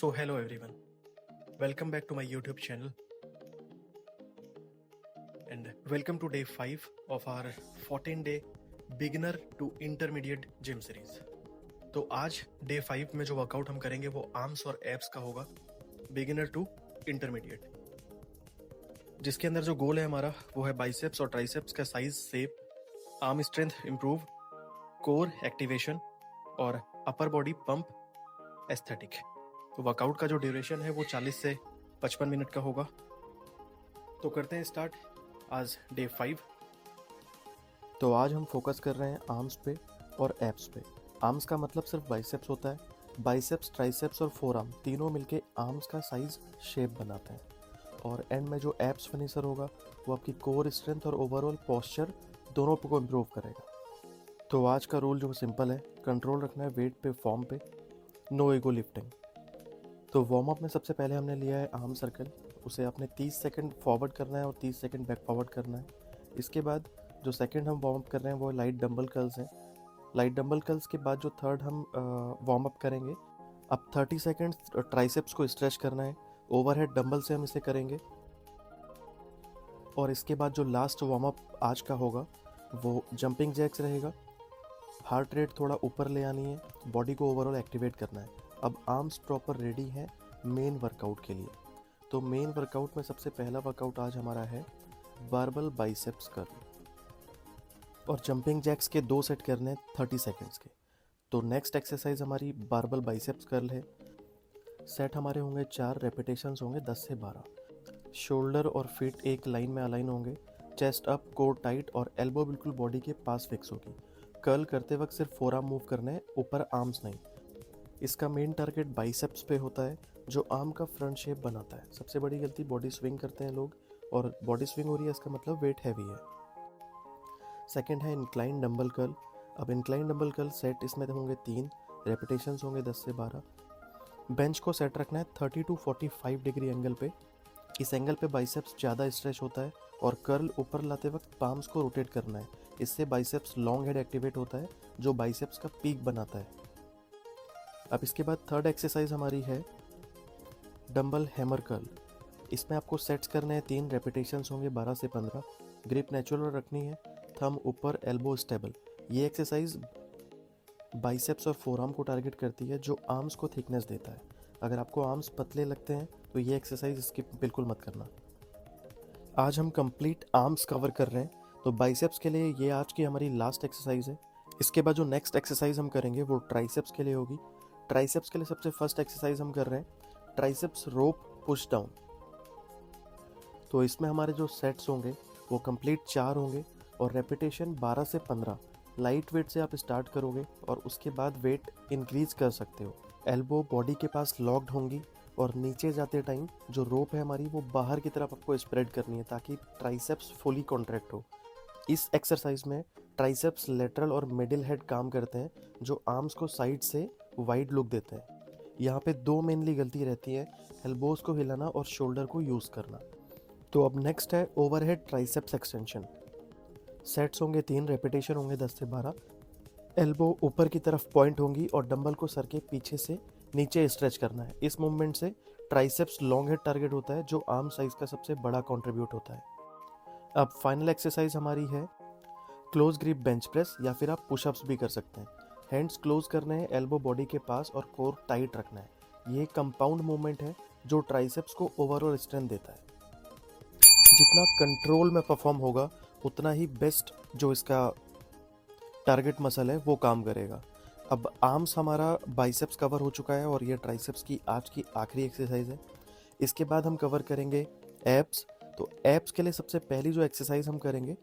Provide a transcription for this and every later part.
So, hello everyone, welcome back to my YouTube channel and welcome to day 5 of our 14-day beginner to intermediate gym series. तो आज day 5 में जो workout हम करेंगे वो arms और एब्स का होगा, बिगिनर टू इंटरमीडिएट, जिसके अंदर जो गोल है हमारा वो है बाइसेप्स और ट्राइसेप्स का size shape, arm strength improve, core activation और अपर बॉडी पंप एस्थेटिक। तो वर्कआउट का जो ड्यूरेशन है वो 40 से 55 मिनट का होगा। तो करते हैं स्टार्ट आज डे 5। तो आज हम फोकस कर रहे हैं आर्म्स पे और एब्स पे। आर्म्स का मतलब सिर्फ बाइसेप्स होता है। बाइसेप्स, ट्राइसेप्स और फोर आर्म तीनों मिलके आर्म्स का साइज शेप बनाते हैं। और एंड में जो एब्स फिनिशर होगा वो आपकी कोर स्ट्रेंथ और ओवरऑल पोस्चर दोनों को इम्प्रूव करेगा। तो आज का रूल जो सिंपल है, कंट्रोल रखना है वेट पे, फॉर्म पे, नो ईगो लिफ्टिंग। तो वार्म अप में सबसे पहले हमने लिया है आर्म सर्कल, उसे आपने 30 सेकंड फॉरवर्ड करना है और 30 सेकंड बैक फॉरवर्ड करना है। इसके बाद जो सेकंड हम वार्म अप कर रहे हैं वो लाइट डंबल कर्ल्स हैं। लाइट डंबल कर्ल्स के बाद जो थर्ड हम वार्म अप करेंगे, अब 30 सेकंड ट्राइसेप्स को स्ट्रेच करना है, ओवरहेड डंबल से हम इसे करेंगे। और इसके बाद जो लास्ट वार्म अप आज का होगा वो जंपिंग जैक्स रहेगा। हार्ट रेट थोड़ा ऊपर ले आनी है, बॉडी को ओवरऑल एक्टिवेट करना है। अब आर्म्स प्रॉपर रेडी हैं मेन वर्कआउट के लिए। तो मेन वर्कआउट में सबसे पहला वर्कआउट आज हमारा है बारबल बाइसेप्स कर्ल और जंपिंग जैक्स के 2 सेट करने 30 सेकंड्स के। तो नेक्स्ट एक्सरसाइज हमारी बारबल बाइसेप्स कर्ल है। सेट हमारे होंगे 4, रेपिटेशंस होंगे 10 से 12। शोल्डर और फीट एक लाइन में अलाइन होंगे, चेस्ट अप, कोर टाइट और एल्बो बिल्कुल बॉडी के पास फिक्स होगी। कर्ल करते वक्त सिर्फ फोर आर्म मूव करना है, ऊपर आर्म्स नहीं। इसका मेन टारगेट बाइसेप्स पे होता है जो आर्म का फ्रंट शेप बनाता है। सबसे बड़ी गलती बॉडी स्विंग करते हैं लोग, और बॉडी स्विंग हो रही है इसका मतलब वेट हैवी है। सेकंड है इंक्लाइन डंबल कर्ल। अब इंक्लाइन डंबल कर्ल सेट इसमें होंगे 3, रेपिटेशंस होंगे 10 से 12। बेंच को सेट रखना है 30 टू 45 डिग्री एंगल पे। इस एंगल पे बाइसेप्स ज़्यादा स्ट्रेच होता है और कर्ल ऊपर लाते वक्त पाम्स को रोटेट करना है। इससे बाइसेप्स लॉन्ग हेड एक्टिवेट होता है जो बाइसेप्स का पीक बनाता है। अब इसके बाद थर्ड एक्सरसाइज हमारी है डंबल हैमर कर्ल। इसमें आपको सेट्स करने हैं 3, रेपिटेशंस होंगे 12 से 15। ग्रिप नेचुरल रखनी है, थंब ऊपर, एल्बो स्टेबल। ये एक्सरसाइज बाइसेप्स और फोरआर्म को टारगेट करती है जो आर्म्स को थिकनेस देता है। अगर आपको आर्म्स पतले लगते हैं तो ये एक्सरसाइज स्किप बिल्कुल मत करना। आज हम कंप्लीट आर्म्स कवर कर रहे हैं, तो बाइसेप्स के लिए ये आज की हमारी लास्ट एक्सरसाइज है। इसके बाद जो नेक्स्ट एक्सरसाइज हम करेंगे वो ट्राइसेप्स के लिए होगी। ट्राइसेप्स के लिए सबसे फर्स्ट एक्सरसाइज हम कर रहे हैं ट्राइसेप्स रोप पुश डाउन। तो इसमें हमारे जो सेट्स होंगे वो कंप्लीट 4 होंगे और रेपिटेशन 12 से 15। लाइट वेट से आप स्टार्ट करोगे और उसके बाद वेट इंक्रीज कर सकते हो। एल्बो बॉडी के पास लॉक्ड होंगी और नीचे जाते टाइम जो रोप है हमारी वो बाहर की तरफ आपको स्प्रेड करनी है ताकि ट्राइसेप्स फुली कॉन्ट्रैक्ट हो। इस एक्सरसाइज में ट्राइसेप्स लेटरल और मिडिल हेड काम करते हैं जो आर्म्स को साइड से वाइड लुक देते हैं। यहाँ पे 2 मेनली गलती रहती है, एल्बोज को हिलाना और शोल्डर को यूज़ करना। तो अब नेक्स्ट है ओवरहेड ट्राइसेप्स एक्सटेंशन। सेट्स होंगे 3, रेपिटेशन होंगे 10 से 12। एल्बो ऊपर की तरफ पॉइंट होंगी और डंबल को सर के पीछे से नीचे स्ट्रेच करना है। इस मूवमेंट से ट्राइसेप्स लॉन्ग हेड टारगेट होता है जो आर्म साइज का सबसे बड़ा कंट्रीब्यूट होता है। अब फाइनल एक्सरसाइज हमारी है क्लोज ग्रिप बेंच प्रेस, या फिर आप पुशअप्स भी कर सकते हैं। हैंड्स क्लोज करने हैं एल्बो बॉडी के पास और कोर टाइट रखना है। ये कंपाउंड मूवमेंट है जो ट्राइसेप्स को ओवरऑल स्ट्रेंथ देता है। जितना कंट्रोल में परफॉर्म होगा उतना ही बेस्ट जो इसका टारगेट मसल है वो काम करेगा। अब आर्म्स हमारा बाइसेप्स कवर हो चुका है और ये ट्राइसेप्स की आज की आखिरी एक्सरसाइज है। इसके बाद हम कवर करेंगे एब्स। तो एब्स के लिए सबसे पहली जो एक्सरसाइज हम करेंगे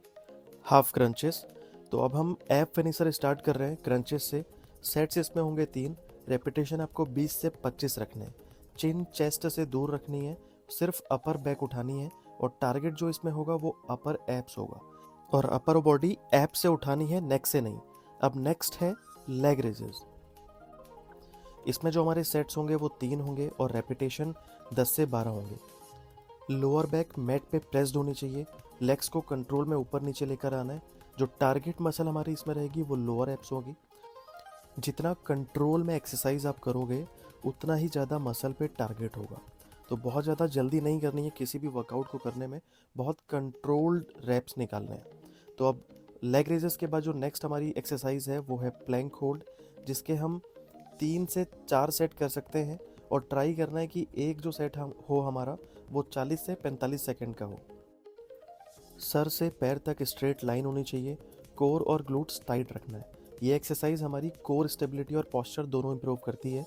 हाफ क्रंचेस। तो अब हम एब फिनिशर स्टार्ट कर रहे हैं क्रंचेस से। सेट्स इसमें होंगे 3, रेपिटेशन आपको 20 से 25 रखने हैं। चिन चेस्ट से दूर रखनी है, सिर्फ अपर बैक उठानी है और टारगेट जो इसमें होगा वो अपर एब्स होगा और अपर बॉडी एब से उठानी है, नेक से नहीं। अब नेक्स्ट है लेग रेजेस। इसमें जो हमारे सेट्स होंगे वो 3 होंगे और रेपिटेशन 10 से 12 होंगे। लोअर बैक मैट पे प्रेस्ड होनी चाहिए, लेग्स को कंट्रोल में ऊपर नीचे लेकर आना है। जो टारगेट मसल हमारी इसमें रहेगी वो लोअर एब्स होगी। जितना कंट्रोल में एक्सरसाइज आप करोगे उतना ही ज़्यादा मसल पे टारगेट होगा। तो बहुत ज़्यादा जल्दी नहीं करनी है किसी भी वर्कआउट को करने में, बहुत कंट्रोल्ड रैप्स निकालने हैं। तो अब लेग रेजेस के बाद जो नेक्स्ट हमारी एक्सरसाइज है वो है प्लैंक होल्ड, जिसके हम 3 से 4 सेट कर सकते हैं और ट्राई करना है कि एक जो सेट हम हो हमारा वो 40 से 45 सेकंड का हो। सर से पैर तक स्ट्रेट लाइन होनी चाहिए, कोर और ग्लूट्स टाइट रखना है। ये एक्सरसाइज हमारी कोर स्टेबिलिटी और पोस्चर दोनों इंप्रूव करती है।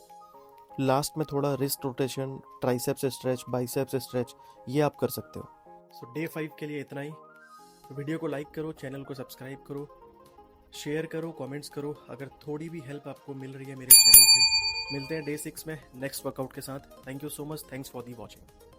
लास्ट में थोड़ा wrist rotation, triceps stretch, biceps stretch, ये आप कर सकते हो। सो डे 5 के लिए इतना ही। वीडियो को लाइक करो, चैनल को सब्सक्राइब करो, शेयर करो, कमेंट्स करो अगर थोड़ी भी हेल्प आपको मिल रही है मेरे चैनल से। मिलते हैं डे 6 में नेक्स्ट वर्कआउट के साथ। Thank you so much, thanks for the watching.